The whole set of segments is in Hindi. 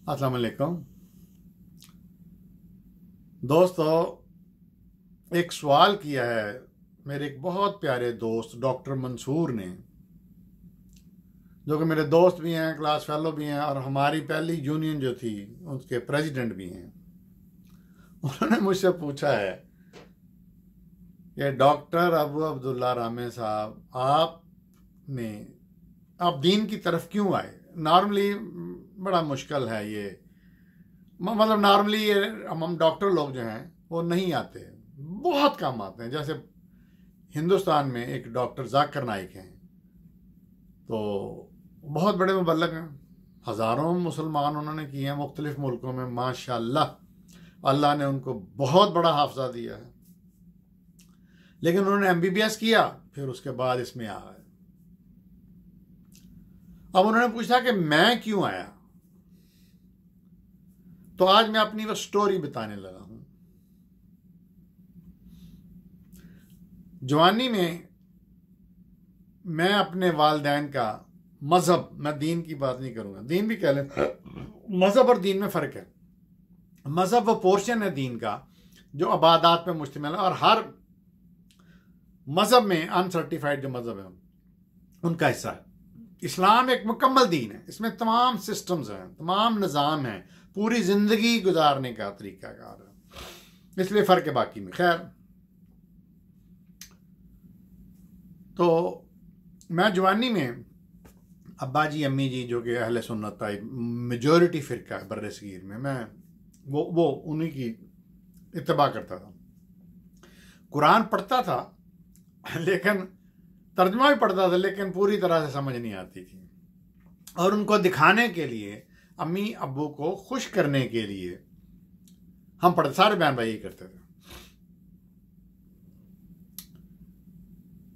अस्सलाम वालेकुम दोस्तों। एक सवाल किया है मेरे एक बहुत प्यारे दोस्त डॉक्टर मंसूर ने, जो कि मेरे दोस्त भी हैं, क्लास फेलो भी हैं और हमारी पहली यूनियन जो थी उसके प्रेसिडेंट भी हैं। उन्होंने मुझसे पूछा है कि डॉक्टर अबू अब्दुल्ला रामे साहब, आप दीन की तरफ क्यों आए? नॉर्मली बड़ा मुश्किल है ये, मतलब नॉर्मली ये हम डॉक्टर लोग जो हैं वो नहीं आते, बहुत कम आते हैं। जैसे हिंदुस्तान में एक डॉक्टर जाकिर नाइक हैं, तो बहुत बड़े मुबल्लिग हैं, हज़ारों मुसलमान उन्होंने किए हैं मुख्तलिफ मुल्कों में, माशाल्लाह अल्लाह ने उनको बहुत बड़ा हाफजा दिया है। लेकिन उन्होंने MBBS किया, फिर उसके बाद इसमें आ गए। अब उन्होंने पूछा कि मैं क्यों आया, तो आज मैं अपनी वो स्टोरी बताने लगा हूं। जवानी में मैं अपने वालिदैन का मजहब, मैं दीन की बात नहीं करूंगा, दीन भी कह लें, मजहब और दीन में फ़र्क है। मजहब वो पोर्शन है दीन का जो इबादत पे मुश्तमिल है, और हर मजहब में अनसर्टिफाइड जो मजहब है उनका हिस्सा है। इस्लाम एक मुकम्मल दीन है, इसमें तमाम सिस्टम्स हैं, तमाम निज़ाम हैं, पूरी ज़िंदगी गुजारने का तरीक़ाकार है, इसलिए फ़र्क है बाकी में। खैर, तो मैं जवानी में अब्बा जी अम्मी जी जो कि अहले सुन्नत टाइप मेजॉरिटी फ़िरका है बर्रे सगीर में, मैं वो उन्हीं की इत्तबा करता था। कुरान पढ़ता था, लेकिन तर्जुमा भी पढ़ता था, लेकिन पूरी तरह से समझ नहीं आती थी। और उनको दिखाने के लिए, अम्मी अब्बू को खुश करने के लिए हम पढ़ते, सारे बहन भाई करते थे।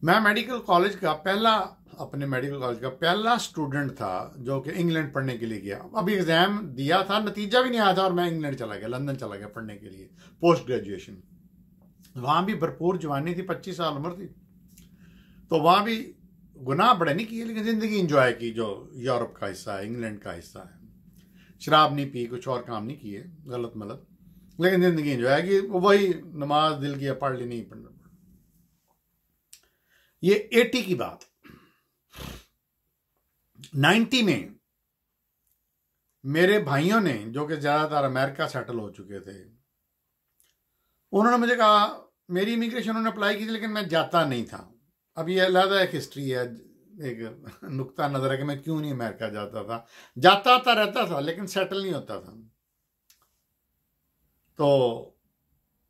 मैं मेडिकल कॉलेज का पहला स्टूडेंट था जो कि इंग्लैंड पढ़ने के लिए गया। अभी एग्ज़ाम दिया था, नतीजा भी नहीं आया था, और मैं इंग्लैंड चला गया, लंदन चला गया पढ़ने के लिए पोस्ट ग्रेजुएशन। वहाँ भी भरपूर जवानी थी, 25 साल उम्र थी, तो वहाँ भी गुनाह बड़े नहीं किए, लेकिन ज़िंदगी इंजॉय की, जो यूरोप का हिस्सा है, इंग्लैंड का हिस्सा है। शराब नहीं पी, कुछ और काम नहीं किए गलत मलत, लेकिन ज़िंदगी इंजॉय की। वही नमाज दिल की पढ़ ली, नहीं पढ़ना। ये 80 की बात। 90 में मेरे भाइयों ने, जो कि ज़्यादातर अमेरिका सेटल हो चुके थे, उन्होंने मुझे कहा, मेरी इमिग्रेशन उन्होंने अप्लाई की थी, लेकिन मैं जाता नहीं था। अब ये अलग एक हिस्ट्री है, एक नुक्ता नज़र है कि मैं क्यों नहीं अमेरिका जाता था। जाता था, रहता था, लेकिन सेटल नहीं होता था। तो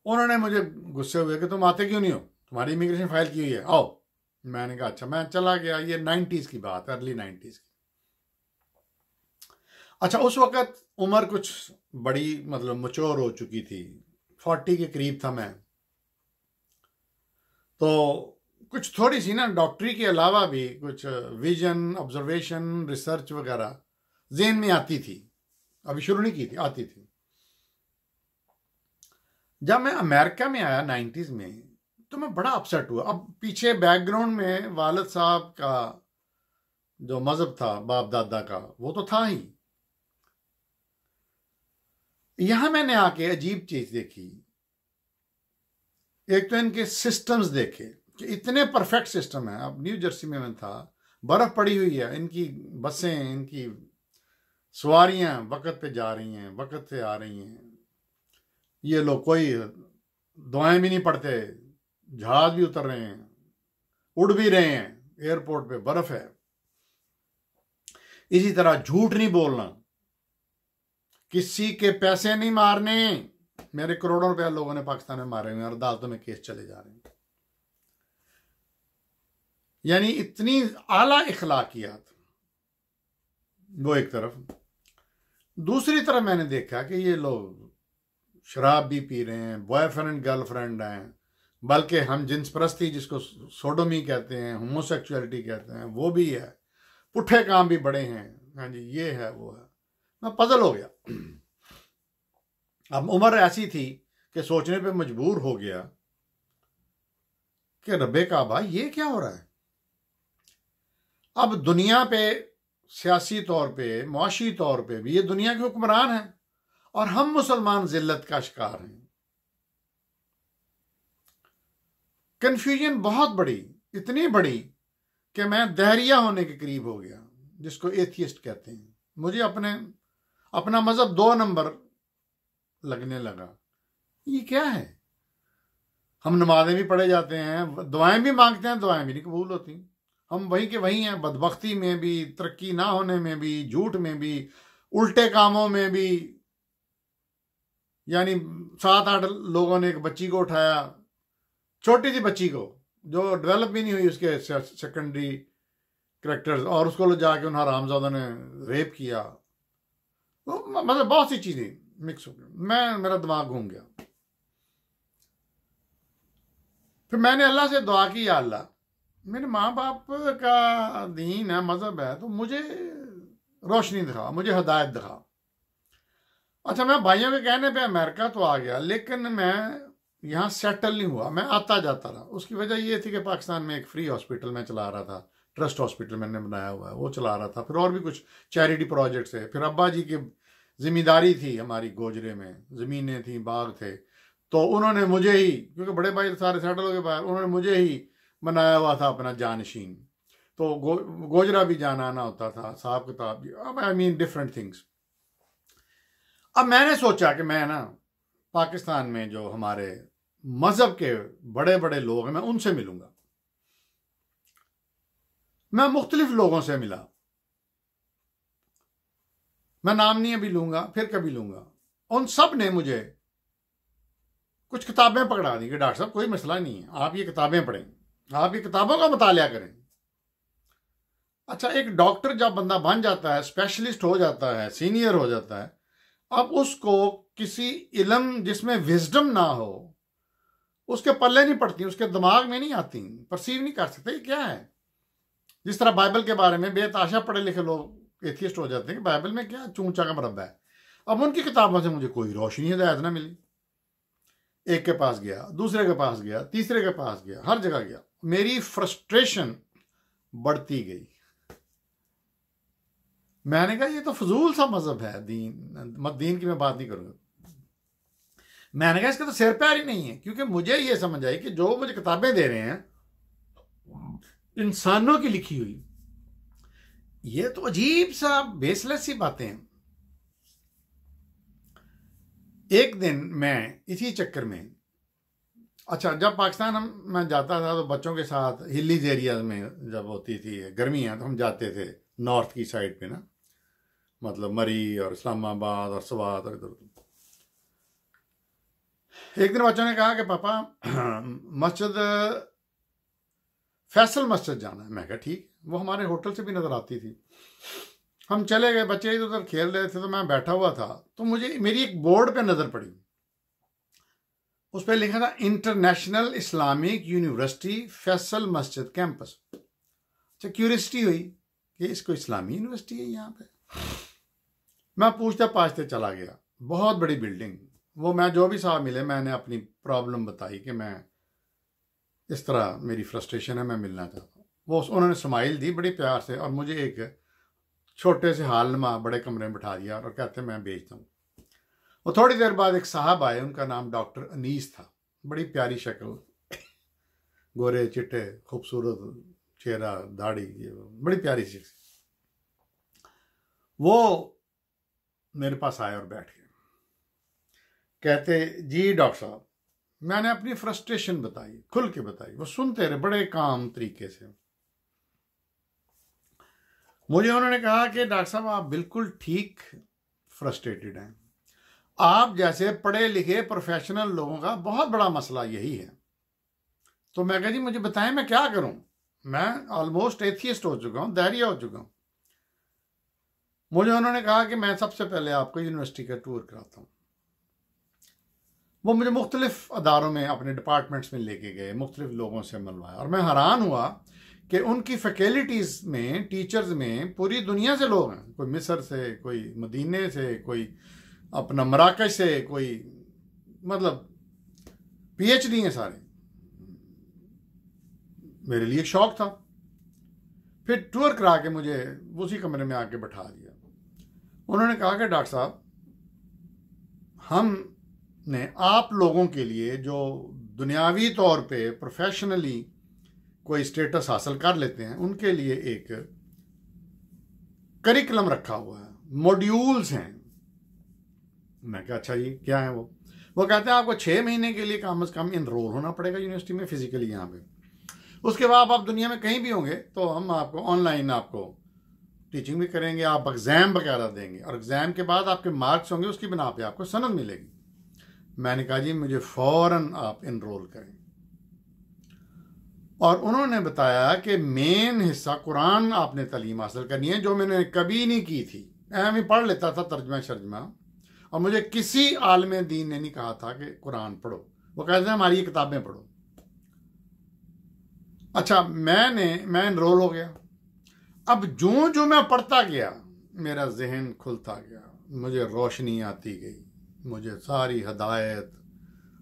उन्होंने मुझे गुस्से हुए कि तुम आते क्यों नहीं हो, तुम्हारी इमिग्रेशन फाइल की हुई है, आओ। मैंने कहा अच्छा, मैं चला गया। ये 90s की बात, अर्ली 90s की। अच्छा, उस वक़्त उम्र कुछ बड़ी, मतलब मैच्योर हो चुकी थी, 40 के करीब था मैं। तो कुछ थोड़ी सी ना डॉक्टरी के अलावा भी कुछ विजन, ऑब्जर्वेशन, रिसर्च वगैरह ज़हन में आती थी। अभी शुरू नहीं की थी, आती थी। जब मैं अमेरिका में आया 90s में, तो मैं बड़ा अपसेट हुआ। अब पीछे बैकग्राउंड में वालिद साहब का जो मजहब था, बाप दादा का, वो तो था ही। यहां मैंने आके अजीब चीज देखी। एक तो इनके सिस्टम्स देखे कि इतने परफेक्ट सिस्टम है। अब न्यू जर्सी में मैं था, बर्फ पड़ी हुई है, इनकी बसें, इनकी सवारियां वक्त पे जा रही हैं, वक्त से आ रही हैं। ये लोग कोई दुआएं भी नहीं पढ़ते, जहाज भी उतर रहे हैं, उड़ भी रहे हैं, एयरपोर्ट पे बर्फ है। इसी तरह झूठ नहीं बोलना, किसी के पैसे नहीं मारने। मेरे करोड़ों रुपया लोगों ने पाकिस्तान में मारे हुए हैं और अदालतों में केस चले जा रहे हैं। यानी इतनी आला इखलाकियात, वो एक तरफ। दूसरी तरफ मैंने देखा कि ये लोग शराब भी पी रहे हैं, बॉयफ्रेंड गर्लफ्रेंड हैं, बल्कि हम जिन्स परस्ती, जिसको सोडोमी कहते हैं, होमोसेक्सुअलिटी कहते हैं, वो भी है। पुट्ठे काम भी बड़े हैं। हाँ जी, ये है वो है। मैं पजल हो गया। अब उम्र ऐसी थी कि सोचने पे मजबूर हो गया कि रब्बे काबा, ये क्या हो रहा है। अब दुनिया पे सियासी तौर पे, मुआशी तौर पे भी ये दुनिया के हुक्मरान हैं और हम मुसलमान जिल्लत का शिकार हैं। कन्फ्यूजन बहुत बड़ी, इतनी बड़ी कि मैं दहरिया होने के करीब हो गया, जिसको एथियस्ट कहते हैं। मुझे अपना मजहब 2 नंबर लगने लगा। ये क्या है? हम नमाजें भी पढ़े जाते हैं, दुआएं भी मांगते हैं, दुआएं भी नहीं कबूल होती। हम वही के वही हैं, बदबख्ती में भी, तरक्की ना होने में भी, झूठ में भी, उल्टे कामों में भी। यानी 7-8 लोगों ने एक बच्ची को उठाया, छोटी सी बच्ची को जो डेवलप भी नहीं हुई, उसके सेकेंडरी करैक्टर्स, और उसको जाके उन हरामजादों ने रेप किया। तो मतलब बहुत सी चीजें मिक्स हो गई, मेरा दिमाग घूम गया। फिर मैंने अल्लाह से दुआ की, या अल्लाह, मेरे माँ बाप का दीन है, मजहब है, तो मुझे रोशनी दिखा, मुझे हिदायत दिखा। अच्छा, मैं भाइयों के कहने पे अमेरिका तो आ गया, लेकिन मैं यहाँ सेटल नहीं हुआ, मैं आता जाता रहा। उसकी वजह ये थी कि पाकिस्तान में एक फ्री हॉस्पिटल मैं चला रहा था, ट्रस्ट हॉस्पिटल मैंने बनाया हुआ है, वो चला रहा था। फिर और भी कुछ चैरिटी प्रोजेक्ट्स है। फिर अब्बा जी की जिम्मेदारी थी, हमारी गोजरे में ज़मीनें थी, बाग थे, तो उन्होंने मुझे ही, क्योंकि बड़े भाई सारे सेटल हो गए बाहर, उन्होंने मुझे ही बनाया हुआ था अपना जानशीन। तो गोजरा भी जाना आना होता था, हिसाब किताब भी, अब आई मीन डिफरेंट थिंग्स। अब मैंने सोचा कि मैं ना पाकिस्तान में जो हमारे मजहब के बड़े बड़े लोग हैं, मैं उनसे मिलूंगा। मैं मुख्तलिफ लोगों से मिला, मैं नाम नहीं अभी लूंगा, फिर कभी लूंगा। उन सब ने मुझे कुछ किताबें पकड़ा दी कि डॉक्टर साहब कोई मसला नहीं है, आप ये किताबें पढ़ें, आप ये किताबों का मुतालिया करें। अच्छा, एक डॉक्टर जब बंदा बन जाता है, स्पेशलिस्ट हो जाता है, सीनियर हो जाता है, अब उसको किसी इल्म जिसमें विजडम ना हो उसके पल्ले नहीं पड़ती, उसके दिमाग में नहीं आती, परसीव नहीं कर सकते क्या है। जिस तरह बाइबल के बारे में बेताशा पढ़े लिखे लोग एथियस्ट हो जाते हैं कि बाइबल में क्या चूंचा का मरबा है। अब उनकी किताबों से मुझे कोई रोशनी हिदायत ना मिली। एक के पास गया, दूसरे के पास गया, तीसरे के पास गया, हर जगह गया। मेरी फ्रस्ट्रेशन बढ़ती गई। मैंने कहा ये तो फजूल सा मजहब है, दीन की मैं बात नहीं करूंगा। मैंने कहा इसका तो सिर पैर ही नहीं है, क्योंकि मुझे ये समझ आई कि जो मुझे किताबें दे रहे हैं इंसानों की लिखी हुई, ये तो अजीब सा बेसलेस सी बातें हैं। एक दिन मैं इसी चक्कर में, अच्छा, जब पाकिस्तान मैं जाता था तो बच्चों के साथ हिलीज एरियाज में जब होती थी गर्मियाँ, तो हम जाते थे नॉर्थ की साइड पे ना, मतलब मरी और इस्लामाबाद और स्वात और इधर। एक दिन बच्चों ने कहा कि पापा मस्जिद फैसल मस्जिद जाना है। मैं कहा ठीक, वो हमारे होटल से भी नजर आती थी। हम चले गए, बच्चे इधर उधर खेल रहे थे, तो मैं बैठा हुआ था, तो मुझे मेरी एक बोर्ड पे नजर पड़ी, उस पर लिखा था इंटरनेशनल इस्लामिक यूनिवर्सिटी फैसल मस्जिद कैंपस। अच्छा, क्यूरियोसिटी हुई कि इसको इस्लामी यूनिवर्सिटी है यहाँ पे। मैं पूछते पाछते चला गया, बहुत बड़ी बिल्डिंग। वो मैं जो भी साहब मिले, मैंने अपनी प्रॉब्लम बताई कि मैं इस तरह मेरी फ्रस्ट्रेशन है, मैं मिलना चाहता हूँ। वो उन्होंने स्माइल दी बड़ी प्यार से और मुझे एक छोटे से हालनुमा बड़े कमरे में बिठा दिया और कहते मैं भेजता हूँ। वो थोड़ी देर बाद एक साहब आए, उनका नाम डॉक्टर अनीस था, बड़ी प्यारी शक्ल, गोरे चिट्टे, खूबसूरत चेहरा, दाढ़ी, बड़ी प्यारी सी। वो मेरे पास आए और बैठ गए। कहते जी डॉक्टर साहब, मैंने अपनी फ्रस्ट्रेशन बताई, खुल के बताई। वो सुनते रहे बड़े काम तरीके से। मुझे उन्होंने कहा कि डॉक्टर साहब आप बिल्कुल ठीक फ्रस्ट्रेटेड हैं। आप जैसे पढ़े लिखे प्रोफेशनल लोगों का बहुत बड़ा मसला यही है। तो मैं कहा जी मुझे बताएं मैं क्या करूं, मैं ऑलमोस्ट एथियस्ट हो चुका हूं, दहरिया हो चुका हूं। मुझे उन्होंने कहा कि मैं सबसे पहले आपको यूनिवर्सिटी का टूर कराता हूं। वो मुझे मुख्तलिफ अदारों में अपने डिपार्टमेंट्स में लेके गए, मुख्तलिफ लोगों से मिलवाया, और मैं हैरान हुआ कि उनकी फैकल्टीज़ में, टीचर्स में पूरी दुनिया से लोग हैं। कोई मिस्र से, कोई मदीने से, कोई अपना मराकश से, कोई मतलब पीएचडी हैं सारे। मेरे लिए शौक था। फिर टूर करा के मुझे उसी कमरे में आके बैठा दिया। उन्होंने कहा कि डॉक्टर साहब, हमने आप लोगों के लिए जो दुनियावी तौर पे प्रोफेशनली कोई स्टेटस हासिल कर लेते हैं, उनके लिए एक करिकुलम रखा हुआ है, मॉड्यूल्स हैं। मैं कहा अच्छा जी क्या है वो कहते हैं आपको 6 महीने के लिए कम से कम इनरोल होना पड़ेगा यूनिवर्सिटी में फिजिकली यहाँ पे। उसके बाद आप दुनिया में कहीं भी होंगे तो हम आपको ऑनलाइन आपको टीचिंग भी करेंगे, आप एग्ज़ाम वगैरह देंगे और एग्ज़ाम के बाद आपके मार्क्स होंगे, उसकी बिना पे आपको सनद मिलेगी। मैंने कहा जी मुझे फ़ौरन आप इनरोल करें। और उन्होंने बताया कि मेन हिस्सा कुरान आपने तालीम हासिल करनी है, जो मैंने कभी नहीं की थी। मैं पढ़ लेता था तर्जमा शर्जमा, और मुझे किसी आलिम दीन ने नहीं कहा था कि कुरान पढ़ो, वो कहते हैं हमारी ये किताबें पढ़ो। अच्छा, मैं इनरोल हो गया। अब जो जो मैं पढ़ता गया मेरा जहन खुलता गया, मुझे रोशनी आती गई, मुझे सारी हदायत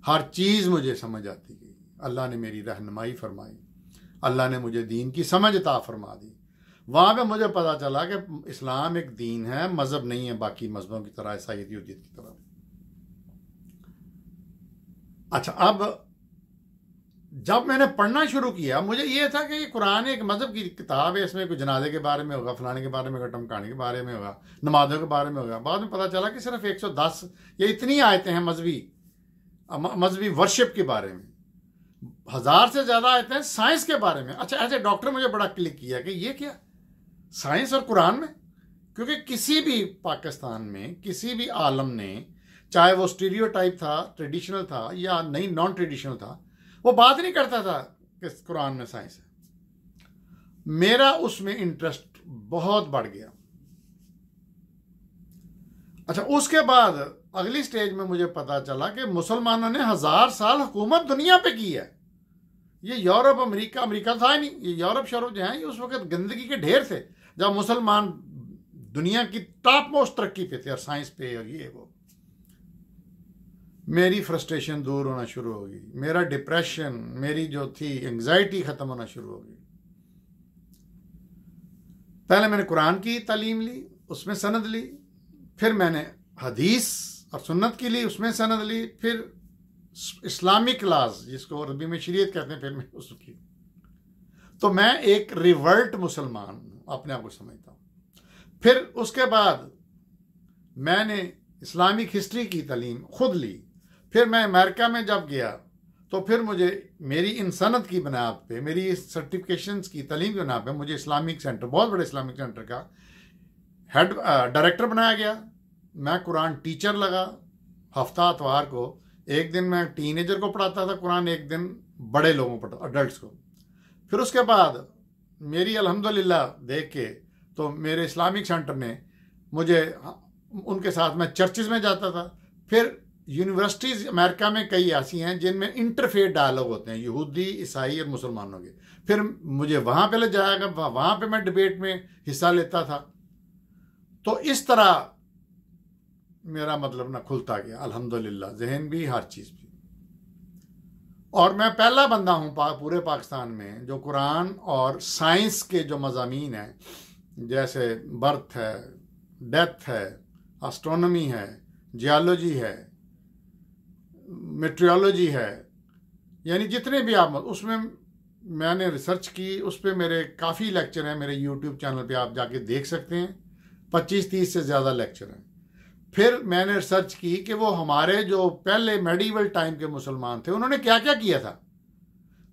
हर चीज़ मुझे समझ आती गई। अल्लाह ने मेरी रहनुमाई फरमाई, अल्लाह ने मुझे दीन की समझ अता फरमा दी। वहाँ पे मुझे पता चला कि इस्लाम एक दीन है, मज़हब नहीं है बाकी मज़हबों की तरह, ईसाईयत यहूदियत की तरह। अच्छा, अब जब मैंने पढ़ना शुरू किया मुझे ये था कि ये कुरान एक मज़हब की किताब है, इसमें कोई जनाजे के बारे में होगा, फलाने के बारे में होगा, टमकाने के बारे में होगा, नमाज़ों के बारे में होगा। बाद में पता चला कि सिर्फ 110 ये इतनी आयतें हैं मजहबी वर्शिप के बारे में, 1000 से ज़्यादा आयतें हैं साइंस के बारे में। अच्छा, ऐसे डॉक्टर मुझे बड़ा क्लिक किया कि ये क्या साइंस और कुरान में, क्योंकि किसी भी पाकिस्तान में किसी भी आलम ने, चाहे वो स्टीरियोटाइप था, ट्रेडिशनल था या नहीं नॉन ट्रेडिशनल था, वो बात नहीं करता था कि कुरान में साइंस है। मेरा उसमें इंटरेस्ट बहुत बढ़ गया। अच्छा, उसके बाद अगली स्टेज में मुझे पता चला कि मुसलमानों ने 1000 साल हुकूमत दुनिया पे की है। ये यूरोप अमेरिका था ही नहीं, ये यूरोप शरोप जो है ये उस वक्त गंदगी के ढेर थे, जब मुसलमान दुनिया की टॉप मोस्ट तरक्की पे थे और साइंस पे और ये वो। मेरी फ्रस्ट्रेशन दूर होना शुरू हो गई, मेरा डिप्रेशन, मेरी जो थी एंग्जाइटी ख़त्म होना शुरू हो गई। पहले मैंने कुरान की तालीम ली, उसमें सनद ली, फिर मैंने हदीस और सुन्नत की ली, उसमें सनद ली, फिर इस्लामिक लॉज जिसको अरबी में शरीयत कहते हैं, फिर मैं उसकी। तो मैं एक रिवर्ट मुसलमान अपने आप को समझता हूँ। फिर उसके बाद मैंने इस्लामिक हिस्ट्री की तालीम खुद ली। फिर मैं अमेरिका में जब गया तो फिर मुझे मेरी इन सनद की बुनियाद पे, मेरी सर्टिफिकेशंस की तालीम की बुनियाद पे मुझे इस्लामिक सेंटर, बहुत बड़े इस्लामिक सेंटर का हेड डायरेक्टर बनाया गया। मैं कुरान टीचर लगा। हफ्ता इतवार को एक दिन मैं टीनेजर को पढ़ाता था कुरान, एक दिन बड़े लोगों को पढ़ाता, अडल्ट्स को। फिर उसके बाद मेरी अल्हम्दुलिल्लाह देख के तो मेरे इस्लामिक सेंटर ने मुझे, उनके साथ मैं चर्चिज़ में जाता था। फिर यूनिवर्सिटीज़ अमेरिका में कई ऐसी हैं जिनमें इंटरफेथ डायलॉग होते हैं, यहूदी, ईसाई और मुसलमानों के। फिर मुझे वहाँ पे ले जाएगा, वहाँ पे मैं डिबेट में हिस्सा लेता था। तो इस तरह मेरा मतलब ना खुलता गया अल्हम्दुलिल्लाह, जहन भी, हर चीज़ भी। और मैं पहला बंदा हूँ पूरे पाकिस्तान में जो कुरान और साइंस के जो मज़ामीन हैं, जैसे बर्थ है, डेथ है, एस्ट्रोनॉमी है, जियोलॉजी है, मेट्रियोलॉजी है, यानी जितने भी आप, उसमें मैंने रिसर्च की। उस पर मेरे काफ़ी लेक्चर हैं, मेरे यूट्यूब चैनल पे आप जाके देख सकते हैं, 25-30 से ज़्यादा लेक्चर हैं। फिर मैंने रिसर्च की कि वो हमारे जो पहले मेडिवल टाइम के मुसलमान थे उन्होंने क्या क्या किया था।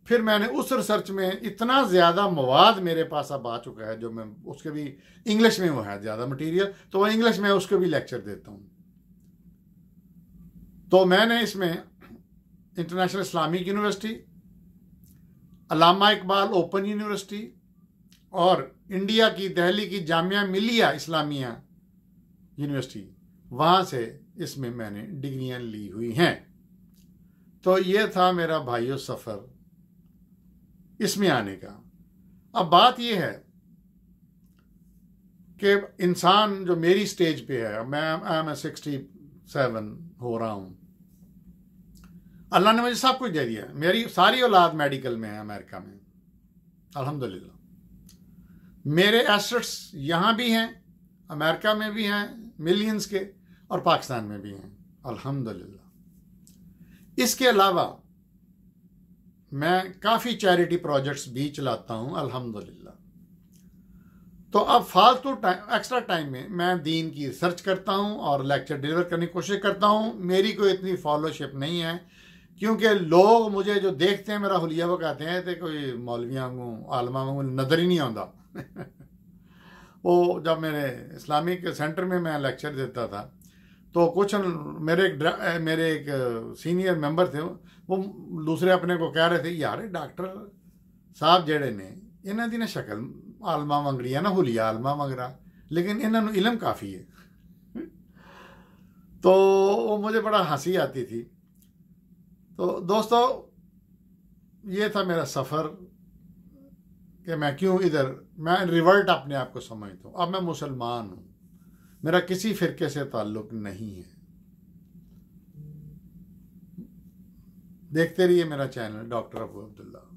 फिर मैंने उस रिसर्च में इतना ज़्यादा मवाद मेरे पास अब आ चुका है, जो मैं उसके भी इंग्लिश में वो है ज़्यादा मटेरियल, तो वो इंग्लिश में उसके भी लेक्चर देता हूँ। तो मैंने इसमें इंटरनेशनल इस्लामिक यूनिवर्सिटी, अल्लामा इकबाल ओपन यूनिवर्सिटी और इंडिया की दिल्ली की जामिया मिलिया इस्लामिया यूनिवर्सिटी, वहाँ से इसमें मैंने डिग्रियाँ ली हुई हैं। तो ये था मेरा भाइयों सफ़र इसमें आने का। अब बात ये है कि इंसान जो मेरी स्टेज पे है, मैं 67 हो रहा हूँ, अल्लाह ने मुझे सब कुछ दे दिया। मेरी सारी औलाद मेडिकल में है अमेरिका में, अल्हम्दुलिल्लाह। मेरे एसेट्स यहाँ भी हैं, अमेरिका में भी हैं मिलियंस के, और पाकिस्तान में भी हैं अल्हम्दुलिल्लाह। इसके अलावा मैं काफ़ी चैरिटी प्रोजेक्ट्स भी चलाता हूँ अल्हम्दुलिल्लाह। तो अब फालतू टाइम, एक्स्ट्रा टाइम में मैं दीन की रिसर्च करता हूँ और लेक्चर डिलीवर करने की कोशिश करता हूँ। मेरी कोई इतनी फॉलोशिप नहीं है, क्योंकि लोग मुझे जो देखते हैं मेरा हुलिया, वो कहते हैं तो कोई मौलवियाँ वांगू आलमा वांगू नज़र ही नहीं आता। वो जब मेरे इस्लामिक सेंटर में मैं लेक्चर देता था तो कुछ मेरे एक सीनियर मेंबर थे, वो दूसरे अपने को कह रहे थे, यार डॉक्टर साहब जेड़े ने इन्हों की ना शक्ल आलमा मंगड़ी है ना, हुलिया आलमा मंगरा, लेकिन इन्होंने इलम काफ़ी है। तो वो मुझे बड़ा हंसी आती थी। तो दोस्तों, ये था मेरा सफ़र कि मैं क्यों इधर, मैं रिवर्ट अपने आप को समझता हूँ। अब मैं मुसलमान हूँ, मेरा किसी फ़िरके से ताल्लुक़ नहीं है। देखते रहिए मेरा चैनल डॉक्टर अबू अब्दुल्ला।